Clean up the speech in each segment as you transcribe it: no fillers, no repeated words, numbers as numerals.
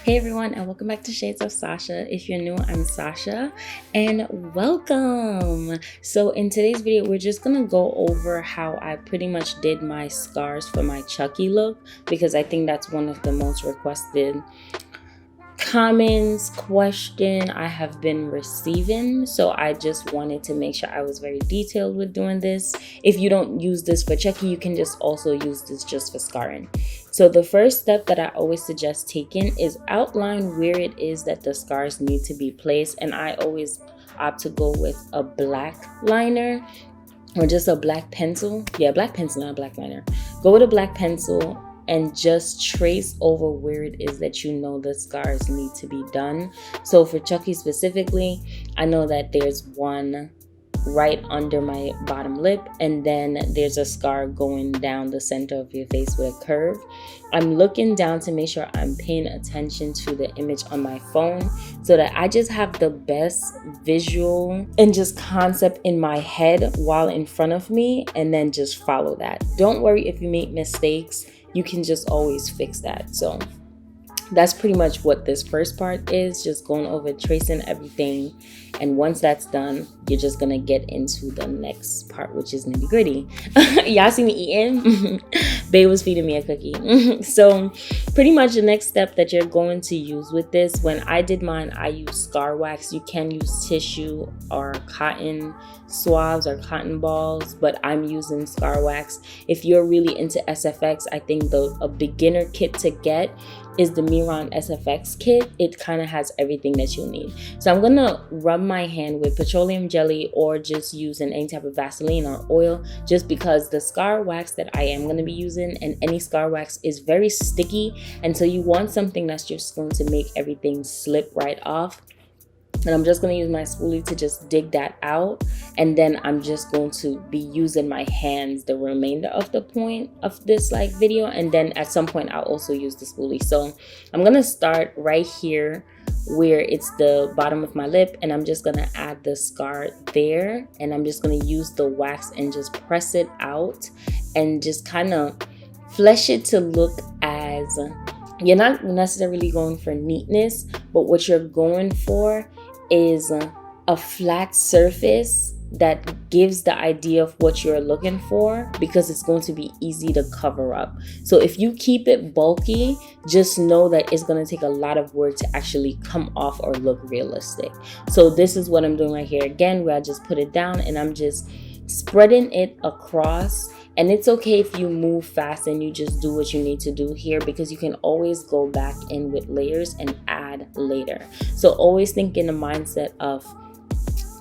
Hey everyone, and welcome back to Shades of Sasha. If you're new, I'm Sasha, and welcome. So in today's video, we're just gonna go over how I pretty much did my scars for my Chucky look, because I think that's one of the most requested comments, question I have been receiving. So I just wanted to make sure I was very detailed with doing this. If you don't use this for Chucky, you can just also use this just for scarring. So the first step that I always suggest taking is outline where it is that the scars need to be placed, and I always opt to go with a black liner or just a black pencil. Yeah, black pencil, not a black liner. Go with a black pencil and just trace over where it is that you know the scars need to be done. So for Chucky specifically, I know that there's one right under my bottom lip, and then there's a scar going down the center of your face with a curve. I'm looking down to make sure I'm paying attention to the image on my phone so that I just have the best visual and just concept in my head while in front of me, and then just follow that. Don't worry if you make mistakes, you can just always fix that. So that's pretty much what this first part is, just going over tracing everything. And once that's done, you're just gonna get into the next part, which is nitty gritty. Y'all see me eating? Bae was feeding me a cookie. So pretty much the next step that you're going to use with this, when I did mine, I used scar wax. You can use tissue or cotton swabs or cotton balls, but I'm using scar wax. If you're really into SFX, I think a beginner kit to get is the Mehron SFX Kit. It kind of has everything that you'll need. So I'm gonna rub my hand with petroleum jelly or just using any type of Vaseline or oil, just because the scar wax that I am gonna be using, and any scar wax, is very sticky, and so you want something that's just going to make everything slip right off. And I'm just going to use my spoolie to just dig that out, and then I'm just going to be using my hands the remainder of the point of this video, and then at some point I'll also use the spoolie. So I'm going to start right here where it's the bottom of my lip, and I'm just going to add the scar there, and I'm just going to use the wax and just press it out and just kind of flesh it to look as, you're not necessarily going for neatness, but what you're going for is a flat surface that gives the idea of what you're looking for, because it's going to be easy to cover up. So if you keep it bulky, just know that it's going to take a lot of work to actually come off or look realistic. So this is what I'm doing right here again, where I just put it down and I'm just spreading it across. And it's okay if you move fast and you just do what you need to do here, because you can always go back in with layers and add later. So always think in the mindset of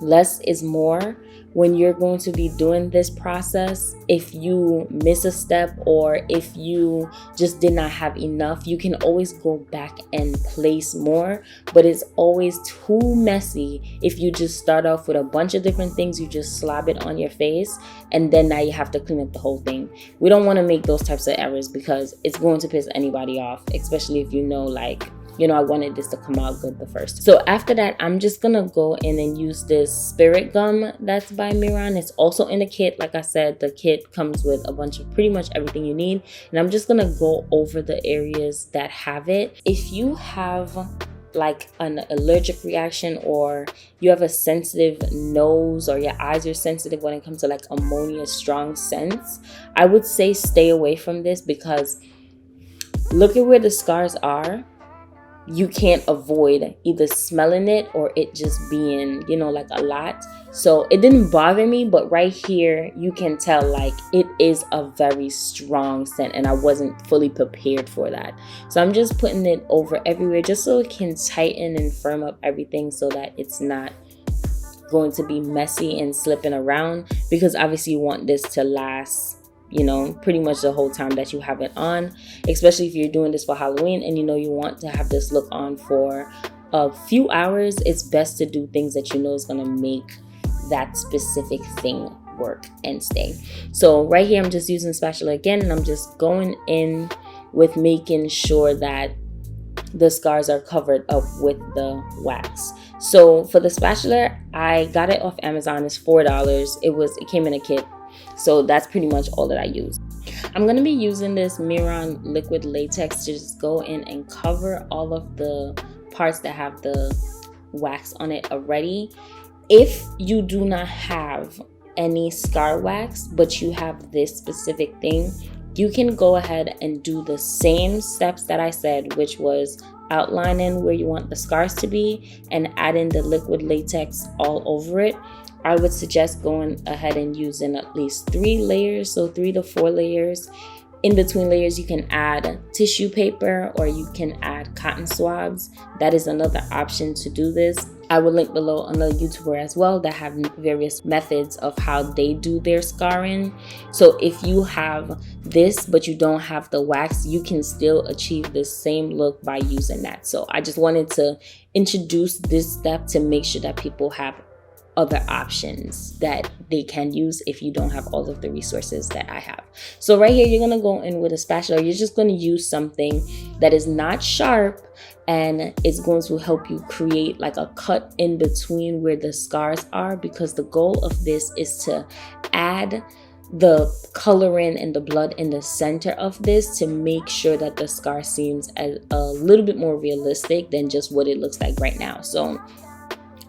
less is more when you're going to be doing this process. If you miss a step, or if you just did not have enough, you can always go back and place more. But it's always too messy if you just start off with a bunch of different things, you just slap it on your face, and then now you have to clean up the whole thing. We don't want to make those types of errors, because it's going to piss anybody off, especially if you know, I wanted this to come out good the first. So after that, I'm just gonna go in and use this spirit gum that's by Mehren. It's also in the kit. Like I said, the kit comes with a bunch of pretty much everything you need, and I'm just gonna go over the areas that have it. If you have like an allergic reaction, or you have a sensitive nose, or your eyes are sensitive when it comes to like ammonia strong scents, I would say stay away from this, because look at where the scars are. You can't avoid either smelling it or it just being, like a lot. So it didn't bother me, but right here you can tell like it is a very strong scent, and I wasn't fully prepared for that. So I'm just putting it over everywhere just so it can tighten and firm up everything, so that it's not going to be messy and slipping around, because obviously you want this to last pretty much the whole time that you have it on, especially if you're doing this for Halloween and you want to have this look on for a few hours. It's best to do things that is going to make that specific thing work and stay. So right here I'm just using spatula again, and I'm just going in with making sure that the scars are covered up with the wax. So for the spatula, I got it off Amazon. It's $4. It came in a kit. So that's pretty much all that I use. I'm going to be using this Mehron liquid latex to just go in and cover all of the parts that have the wax on it already. If you do not have any scar wax, but you have this specific thing, you can go ahead and do the same steps that I said, which was outlining where you want the scars to be and adding the liquid latex all over it. I would suggest going ahead and using at least 3 layers, so 3 to 4 layers. In between layers, you can add tissue paper or you can add cotton swabs. That is another option to do this. I will link below another YouTuber as well that have various methods of how they do their scarring. So if you have this but you don't have the wax, you can still achieve the same look by using that. So I just wanted to introduce this step to make sure that people have other options that they can use if you don't have all of the resources that I have. So right here, you're gonna go in with a spatula. You're just gonna use something that is not sharp and it's going to help you create like a cut in between where the scars are, because the goal of this is to add the coloring and the blood in the center of this to make sure that the scar seems a little bit more realistic than just what it looks like right now. So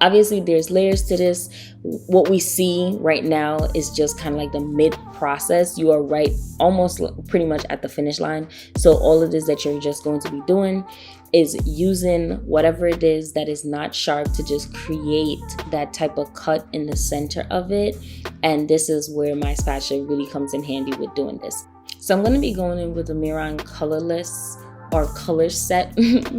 obviously there's layers to this. What we see right now is just kind of like the mid process. You are right almost pretty much at the finish line. So all of this that you're just going to be doing is using whatever it is that is not sharp to just create that type of cut in the center of it. And this is where my spatula really comes in handy with doing this. So I'm going to be going in with the Mehren colorless or color set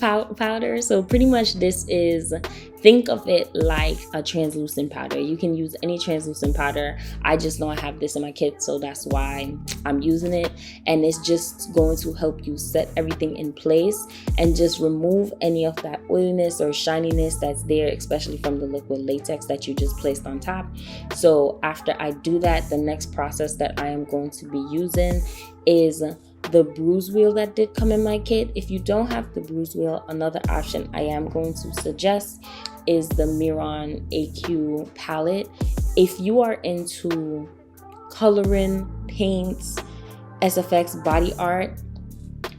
powder. So pretty much this is, think of it like a translucent powder. You can use any translucent powder. I just know I have this in my kit, so that's why I'm using it. And it's just going to help you set everything in place and just remove any of that oiliness or shininess that's there, especially from the liquid latex that you just placed on top. So after I do that, the next process that I am going to be using is the Bruise wheel that did come in my kit. If you don't have the Bruise wheel, another option I am going to suggest is the Mehron AQ palette. If you are into coloring, paints, SFX body art,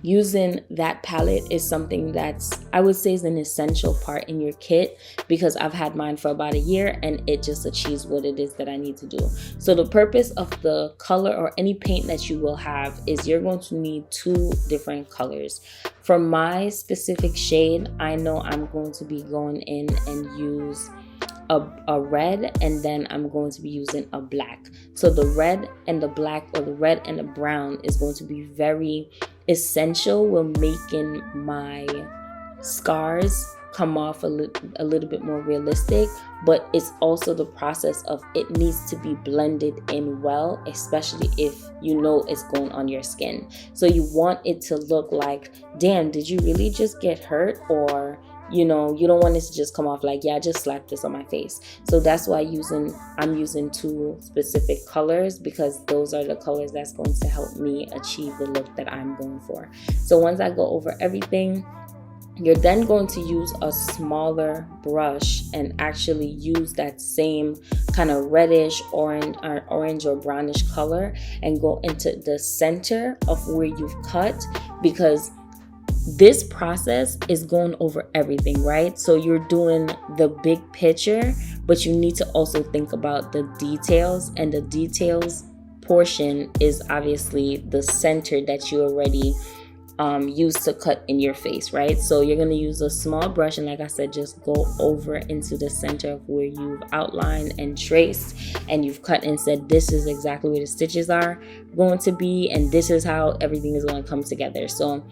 using that palette is something that's, I would say, is an essential part in your kit, because I've had mine for about a year and it just achieves what it is that I need to do. So the purpose of the color or any paint that you will have is you're going to need 2 different colors. For my specific shade, I know I'm going to be going in and use a red, and then I'm going to be using a black. So the red and the black, or the red and the brown, is going to be very essential when making my scars come off a little bit more realistic. But it's also the process of it needs to be blended in well, especially if you know it's going on your skin. So you want it to look like, damn, did you really just get hurt? Or you know, you don't want it to just come off like, yeah, I just slapped this on my face. So that's why I'm using 2 specific colors, because those are the colors that's going to help me achieve the look that I'm going for. So once I go over everything, you're then going to use a smaller brush and actually use that same kind of reddish orange or brownish color and go into the center of where you've cut, because this process is going over everything, right? So you're doing the big picture, but you need to also think about the details, and the details portion is obviously the center that you already used to cut in your face, right? So you're going to use a small brush, and like I said, just go over into the center of where you've outlined and traced and you've cut and said, this is exactly where the stitches are going to be, and this is how everything is going to come together. So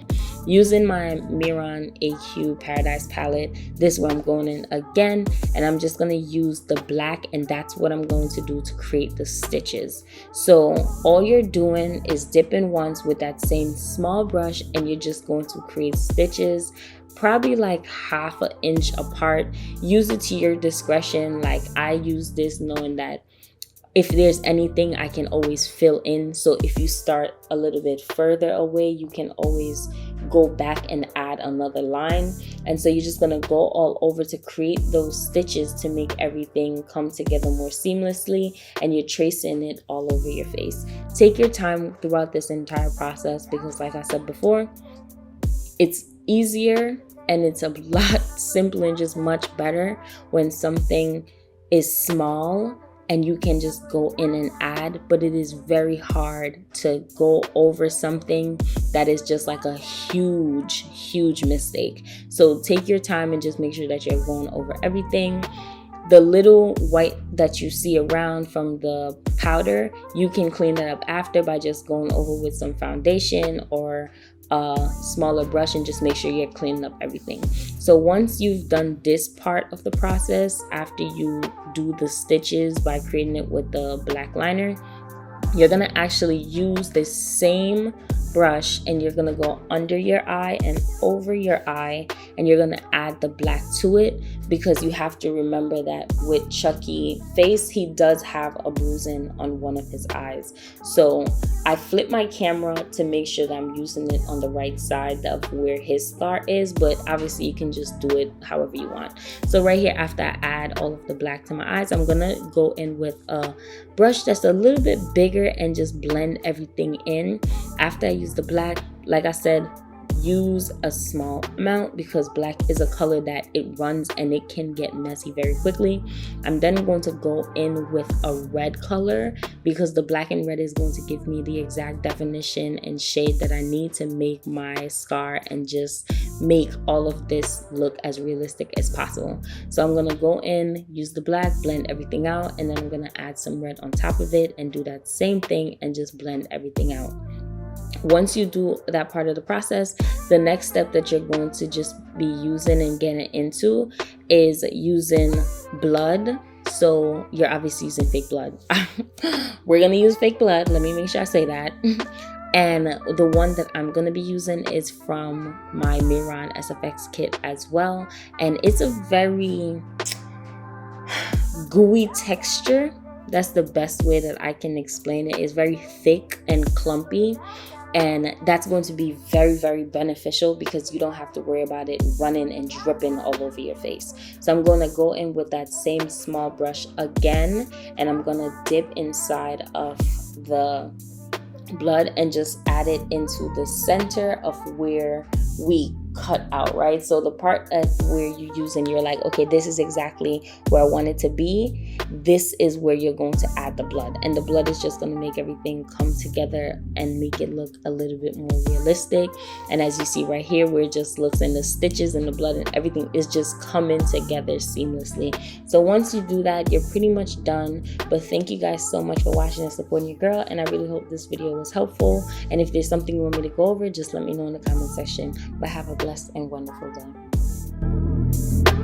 using my Mehron AQ Paradise palette, this is where I'm going in again, and I'm just going to use the black, and that's what I'm going to do to create the stitches. So all you're doing is dipping once with that same small brush, and you're just going to create stitches probably like ½ an inch apart. Use it to your discretion. Like I use this knowing that if there's anything, I can always fill in. So if you start a little bit further away, you can always go back and add another line. And so you're just gonna go all over to create those stitches to make everything come together more seamlessly, and you're tracing it all over your face. Take your time throughout this entire process, because like I said before, it's easier and it's a lot simpler and just much better when something is small and you can just go in and add. But it is very hard to go over something that is just like a huge mistake. So take your time and just make sure that you're going over everything. The little white that you see around from the powder, you can clean that up after by just going over with some foundation or a smaller brush, and just make sure you're cleaning up everything. So once you've done this part of the process, after you do the stitches by creating it with the black liner, you're gonna actually use the same brush and you're gonna go under your eye and over your eye, and you're gonna add the black to it, because you have to remember that with Chucky face, he does have a bruising on one of his eyes. So I flip my camera to make sure that I'm using it on the right side of where his scar is, but obviously you can just do it however you want. So right here, after I add all of the black to my eyes, I'm gonna go in with a brush that's a little bit bigger and just blend everything in. After I use the black, like I said, use a small amount, because black is a color that it runs and it can get messy very quickly. I'm then going to go in with a red color, because the black and red is going to give me the exact definition and shade that I need to make my scar and just make all of this look as realistic as possible. So I'm gonna go in, use the black, blend everything out, and then I'm gonna add some red on top of it and do that same thing and just blend everything out. Once you do that part of the process, the next step that you're going to just be using and getting into is using blood. So you're obviously using fake blood. We're gonna use fake blood. Let me make sure I say that. And the one that I'm gonna be using is from my Mehron SFX kit as well. And it's a very gooey texture. That's the best way that I can explain it. It's very thick and clumpy. And that's going to be very beneficial, because you don't have to worry about it running and dripping all over your face. So I'm going to go in with that same small brush again, and I'm going to dip inside of the blood and just add it into the center of where we cut out, right? So the part where you use and you're like, okay, this is exactly where I want it to be, this is where you're going to add the blood. And the blood is just going to make everything come together and make it look a little bit more realistic. And as you see right here, where it just looks in the stitches and the blood and everything is just coming together seamlessly. So once you do that, you're pretty much done. But thank you guys so much for watching and supporting your girl, and I really hope this video was helpful. And if there's something you want me to go over, just let me know in the comment section. But have a blessed and wonderful day.